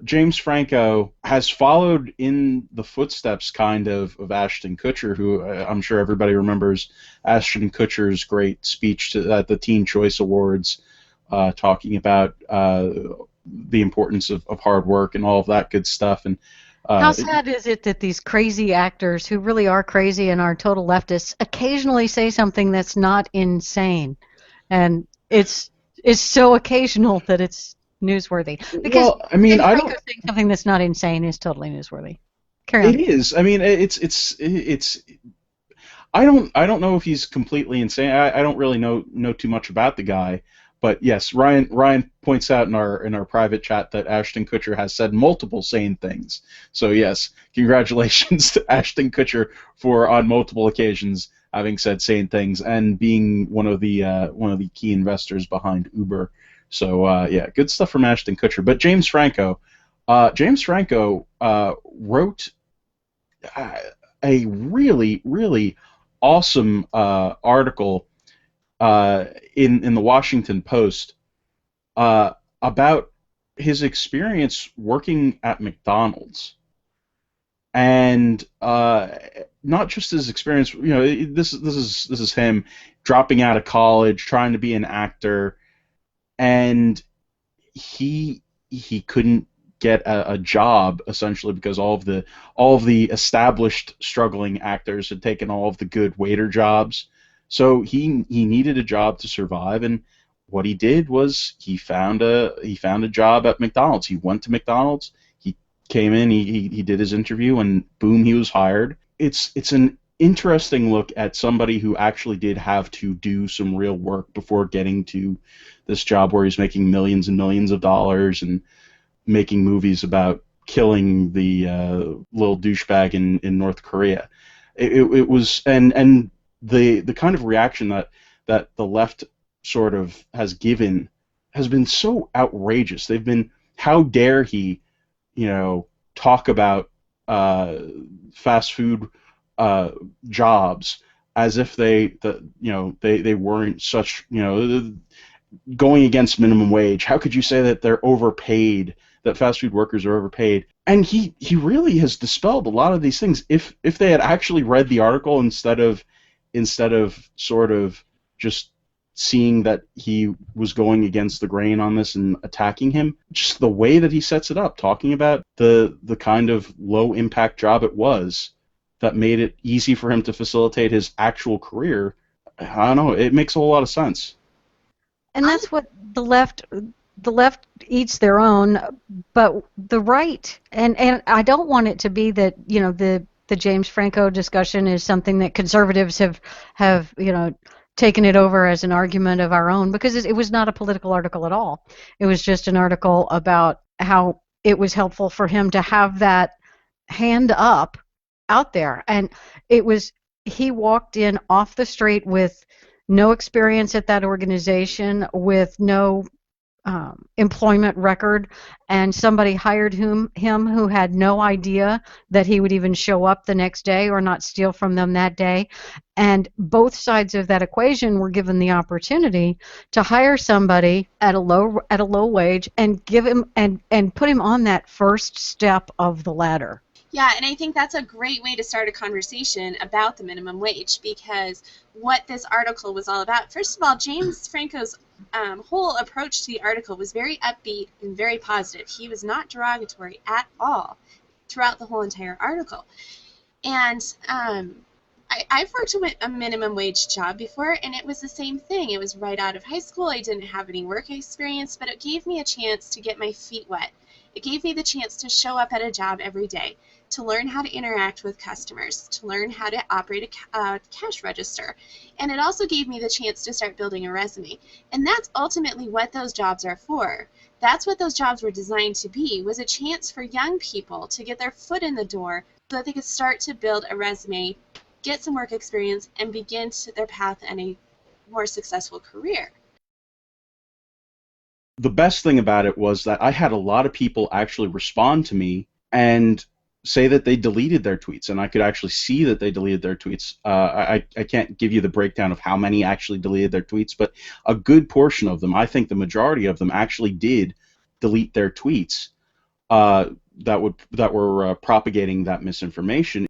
James Franco has followed in the footsteps, kind of Ashton Kutcher, who I'm sure everybody remembers Ashton Kutcher's great speech at the Teen Choice Awards, talking about the importance of hard work and all of that good stuff. And How uh, sad is it that these crazy actors who really are crazy and are total leftists occasionally say something that's not insane? And it's so occasional that it's newsworthy. Because well, I mean, James I Franco don't. saying something that's not insane is totally newsworthy. Carry It on. is. I mean, it's. I don't know if he's completely insane. I don't really know too much about the guy, but yes, Ryan points out in our private chat that Ashton Kutcher has said multiple sane things. So yes, congratulations to Ashton Kutcher for on multiple occasions having said sane things and being one of the key investors behind Uber. So yeah, good stuff from Ashton Kutcher. But James Franco wrote uh, a really awesome article uh, in the Washington Post uh, about his experience working at McDonald's, and not just his experience. This is him dropping out of college, trying to be an actor, and he couldn't get a job essentially because all of the established struggling actors had taken all of the good waiter jobs. So he needed a job to survive, and what he did was he found a job at McDonald's. He went to McDonald's. He came in. He did his interview, and boom, he was hired. It's an interesting look at somebody who actually did have to do some real work before getting to this job where he's making millions and millions of dollars and making movies about killing the little douchebag in North Korea. It was and the kind of reaction that the left sort of has given has been so outrageous. They've been, how dare he, talk about uh, fast food uh, jobs as if they weren't such, going against minimum wage. How could you say that they're overpaid? That fast food workers are overpaid? And he really has dispelled a lot of these things. If they had actually read the article instead of sort of just seeing that he was going against the grain on this and attacking him, just the way that he sets it up, talking about the kind of low impact job it was that made it easy for him to facilitate his actual career. I don't know. It makes a whole lot of sense. And that's what the left eats their own, but the right, and I don't want it to be that, the James Franco discussion is something that conservatives have taken it over as an argument of our own, because it was not a political article at all. It was just an article about how it was helpful for him to have that hand up out there. And it was, he walked in off the street with no experience at that organization, with no employment record, and somebody hired him who had no idea that he would even show up the next day or not steal from them that day. And both sides of that equation were given the opportunity to hire somebody at a low wage and give him and put him on that first step of the ladder. Yeah, and I think that's a great way to start a conversation about the minimum wage, because what this article was all about, first of all, James Franco's whole approach to the article was very upbeat and very positive. He was not derogatory at all throughout the whole entire article. And I've worked a minimum wage job before, and it was the same thing. It was right out of high school. I didn't have any work experience, but it gave me a chance to get my feet wet. It gave me the chance to show up at a job every day, to learn how to interact with customers, to learn how to operate a cash register. And it also gave me the chance to start building a resume. And that's ultimately what those jobs are for. That's what those jobs were designed to be, was a chance for young people to get their foot in the door so that they could start to build a resume, get some work experience, and begin their path in a more successful career. The best thing about it was that I had a lot of people actually respond to me and say that they deleted their tweets, and I could actually see that they deleted their tweets. I can't give you the breakdown of how many actually deleted their tweets, but a good portion of them, I think the majority of them, actually did delete their tweets. that were propagating that misinformation